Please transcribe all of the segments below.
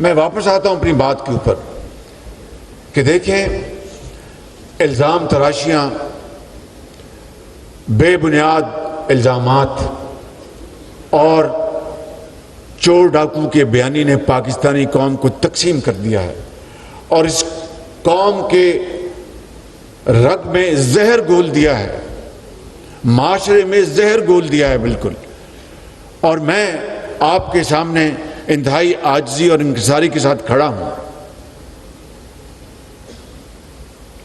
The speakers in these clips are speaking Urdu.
میں واپس آتا ہوں اپنی بات کے اوپر کہ دیکھیں الزام تراشیاں، بے بنیاد الزامات اور چور ڈاکو کے بیانی نے پاکستانی قوم کو تقسیم کر دیا ہے اور اس قوم کے رگ میں زہر گھول دیا ہے، معاشرے میں زہر گھول دیا ہے بالکل. اور میں آپ کے سامنے انتہائی عاجزی اور انکساری کے ساتھ کھڑا ہوں.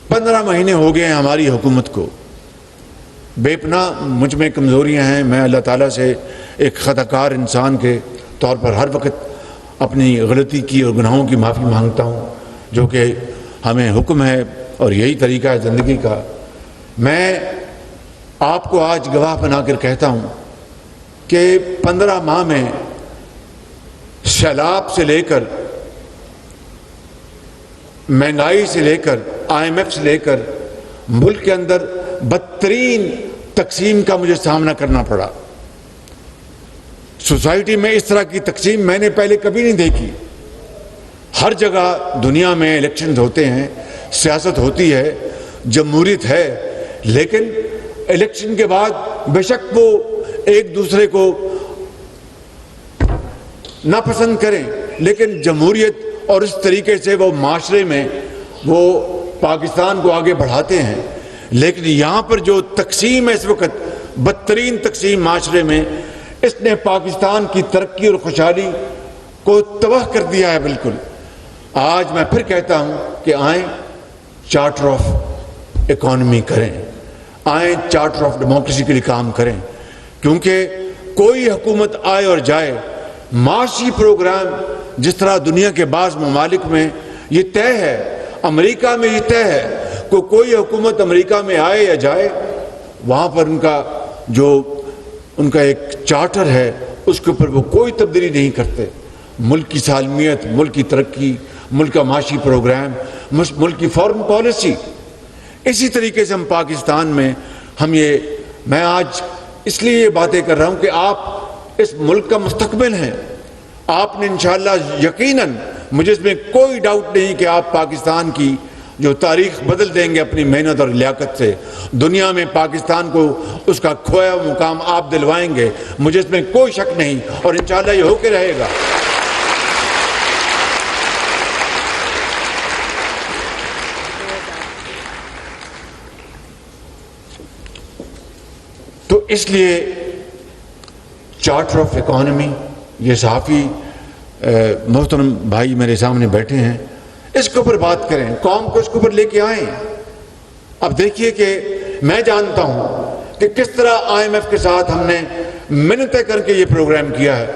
15 مہینے ہو گئے ہیں ہماری حکومت کو. بے پناہ مجھ میں کمزوریاں ہیں. میں اللہ تعالیٰ سے ایک خطا کار انسان کے طور پر ہر وقت اپنی غلطی کی اور گناہوں کی معافی مانگتا ہوں، جو کہ ہمیں حکم ہے اور یہی طریقہ ہے زندگی کا. میں آپ کو آج گواہ بنا کر کہتا ہوں کہ 15 ماہ میں سیلاب سے لے کر، مہنگائی سے لے کر، IMF سے لے کر ملک کے اندر بدترین تقسیم کا مجھے سامنا کرنا پڑا. سوسائٹی میں اس طرح کی تقسیم میں نے پہلے کبھی نہیں دیکھی. ہر جگہ دنیا میں الیکشنز ہوتے ہیں، سیاست ہوتی ہے، جمہوریت ہے، لیکن الیکشن کے بعد بے شک وہ ایک دوسرے کو ناپسند کریں، لیکن جمہوریت اور اس طریقے سے وہ معاشرے میں وہ پاکستان کو آگے بڑھاتے ہیں. لیکن یہاں پر جو تقسیم ہے اس وقت، بدترین تقسیم معاشرے میں، اس نے پاکستان کی ترقی اور خوشحالی کو تباہ کر دیا ہے بالکل. آج میں پھر کہتا ہوں کہ آئیں چارٹر آف اکانومی کریں، آئیں چارٹر آف ڈیموکریسی کے لیے کام کریں، کیونکہ کوئی حکومت آئے اور جائے، معاشی پروگرام جس طرح دنیا کے بعض ممالک میں یہ طے ہے، امریکہ میں یہ طے ہے کہ کوئی حکومت امریکہ میں آئے یا جائے، وہاں پر ان کا ایک چارٹر ہے، اس کے اوپر وہ کوئی تبدیلی نہیں کرتے. ملک کی سالمیت، ملک کی ترقی، ملک کا معاشی پروگرام، ملک کی فارن پالیسی. اسی طریقے سے ہم پاکستان میں میں آج اس لیے یہ باتیں کر رہا ہوں کہ آپ اس ملک کا مستقبل ہیں. آپ نے انشاءاللہ یقیناً، مجھے اس میں کوئی ڈاؤٹ نہیں کہ آپ پاکستان کی جو تاریخ بدل دیں گے اپنی محنت اور لیاقت سے. دنیا میں پاکستان کو اس کا کھویا ہوا مقام آپ دلوائیں گے، مجھے اس میں کوئی شک نہیں، اور انشاءاللہ یہ ہو کے رہے گا. تو اس لیے چارٹر آف اکانومی، یہ صحافی محترم بھائی میرے سامنے بیٹھے ہیں، اس کے اوپر بات کریں، قوم کو اس کے اوپر لے کے آئیں. اب دیکھیے کہ میں جانتا ہوں کہ کس طرح IMF کے ساتھ ہم نے منتیں کر کے یہ پروگرام کیا ہے.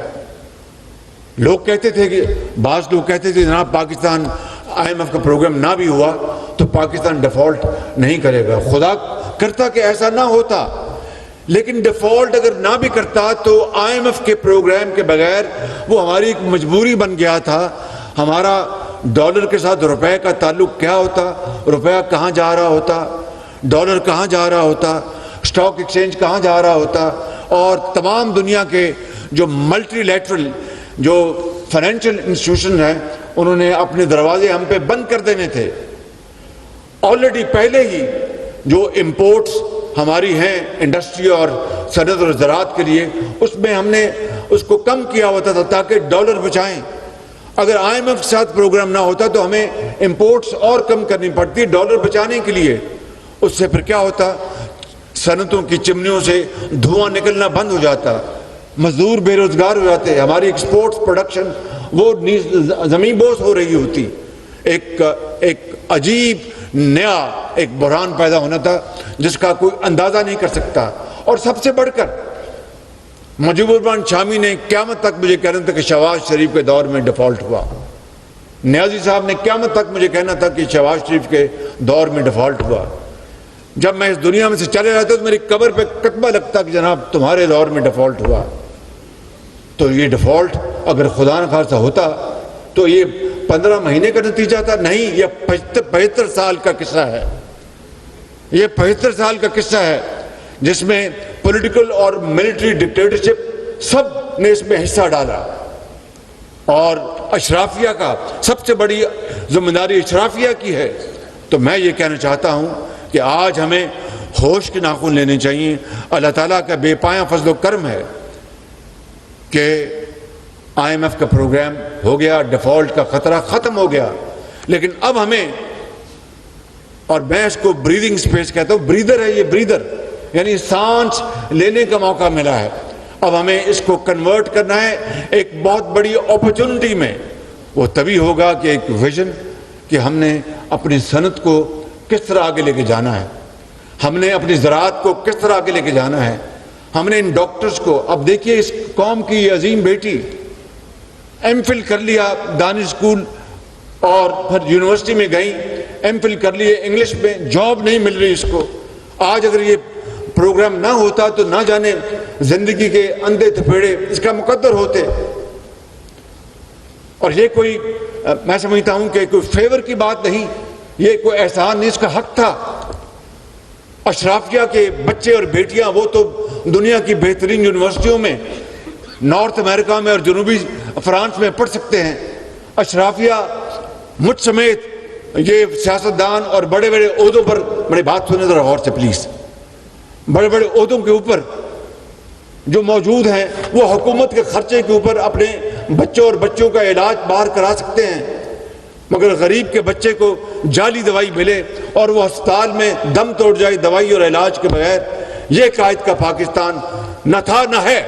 لوگ کہتے تھے کہ بعض لوگ کہتے تھے جناب پاکستان IMF کا پروگرام نہ بھی ہوا تو پاکستان ڈیفالٹ نہیں کرے گا. خدا کرتا کہ ایسا نہ ہوتا، لیکن ڈیفالٹ اگر نہ بھی کرتا تو IMF کے پروگرام کے بغیر وہ ہماری ایک مجبوری بن گیا تھا. ہمارا ڈالر کے ساتھ روپے کا تعلق کیا ہوتا، روپیہ کہاں جا رہا ہوتا، ڈالر کہاں جا رہا ہوتا، اسٹاک ایکسچینج کہاں جا رہا ہوتا، اور تمام دنیا کے جو ملٹی لیٹرل جو فائنینشیل انسٹیٹیوشن ہیں انہوں نے اپنے دروازے ہم پہ بند کر دینے تھے. آلریڈی پہلے ہی جو امپورٹس ہماری ہیں انڈسٹری اور صنعت اور زراعت کے لیے، اس میں ہم نے اس کو کم کیا ہوتا تھا تاکہ ڈالر بچائیں. اگر IMF کے ساتھ پروگرام نہ ہوتا تو ہمیں امپورٹس اور کم کرنی پڑتی ڈالر بچانے کے لیے. اس سے پھر کیا ہوتا، صنعتوں کی چمنیوں سے دھواں نکلنا بند ہو جاتا، مزدور بے روزگار ہو جاتے، ہماری ایکسپورٹس پروڈکشن وہ زمین بوس ہو رہی ہوتی. ایک عجیب نیا ایک بحران پیدا ہونا تھا جس کا کوئی اندازہ نہیں کر سکتا. اور سب سے بڑھ کر مجیب الرحمان شامی نے قیامت تک مجھے کہنا تھا کہ شہباز شریف کے دور میں ڈیفالٹ ہوا. نیازی صاحب نے قیامت تک مجھے کہنا تھا کہ شہباز شریف کے دور میں ڈیفالٹ ہوا. جب میں اس دنیا میں سے چلے جاتا تو میری قبر پہ کتبہ لگتا کہ جناب تمہارے دور میں ڈیفالٹ ہوا. تو یہ ڈیفالٹ اگر خدا نخواستہ ہوتا تو یہ 15 مہینے کا نتیجہ تھا؟ نہیں، یہ 75 سال کا قصہ ہے. یہ 75 سال کا قصہ ہے جس میں پولیٹیکل اور ملٹری ڈکٹیٹرشپ سب نے اس میں حصہ ڈالا. اور اشرافیہ کا سب سے بڑی ذمہ داری اشرافیہ کی ہے. تو میں یہ کہنا چاہتا ہوں کہ آج ہمیں ہوش کے ناخن لینے چاہیے. اللہ تعالیٰ کا بے پایہ فضل و کرم ہے کہ IMF کا پروگرام ہو گیا, ڈیفالٹ کا خطرہ ختم ہو گیا. لیکن اب ہمیں, اور میں اس کو بریدنگ سپیس کہتا ہوں, بریدر ہے یہ, بریدر یعنی سانس لینے کا موقع ملا ہے. اب ہمیں اس کو کنورٹ کرنا ہے ایک بہت بڑی اپرچونٹی میں. وہ تبھی ہوگا کہ ایک ویژن, کہ ہم نے اپنی صنعت کو کس طرح آگے لے کے جانا ہے, ہم نے اپنی زراعت کو کس طرح آگے لے کے جانا ہے, ہم نے ان ڈاکٹرز کو. اب دیکھیے اس قوم کی یہ عظیم بیٹی ایم فل کر لیا دانش اسکول اور پھر یونیورسٹی میں گئی, ایم فل کر لیے انگلش میں, جاب نہیں مل رہی اس کو. آج اگر یہ پروگرام نہ ہوتا تو نہ جانے زندگی کے اندھے تھپیڑے اس کا مقدر ہوتے. اور یہ کوئی, میں سمجھتا ہوں کہ کوئی فیور کی بات نہیں, یہ کوئی احسان نہیں, اس کا حق تھا. اشرافیہ کے بچے اور بیٹیاں وہ تو دنیا کی بہترین یونیورسٹیوں میں نارتھ امریکہ میں اور جنوبی فرانس میں پڑھ سکتے ہیں. اشرافیہ مجھ سمیت یہ سیاستدان اور بڑے بڑے عہدوں پر, بڑی بات سنیں ذرا غور سے پلیز, بڑے بڑے عہدوں کے اوپر جو موجود ہیں وہ حکومت کے خرچے کے اوپر اپنے بچوں اور بچوں کا علاج باہر کرا سکتے ہیں. مگر غریب کے بچے کو جعلی دوائی ملے اور وہ ہسپتال میں دم توڑ جائے دوائی اور علاج کے بغیر, یہ قائد کا پاکستان نہ تھا نہ ہے.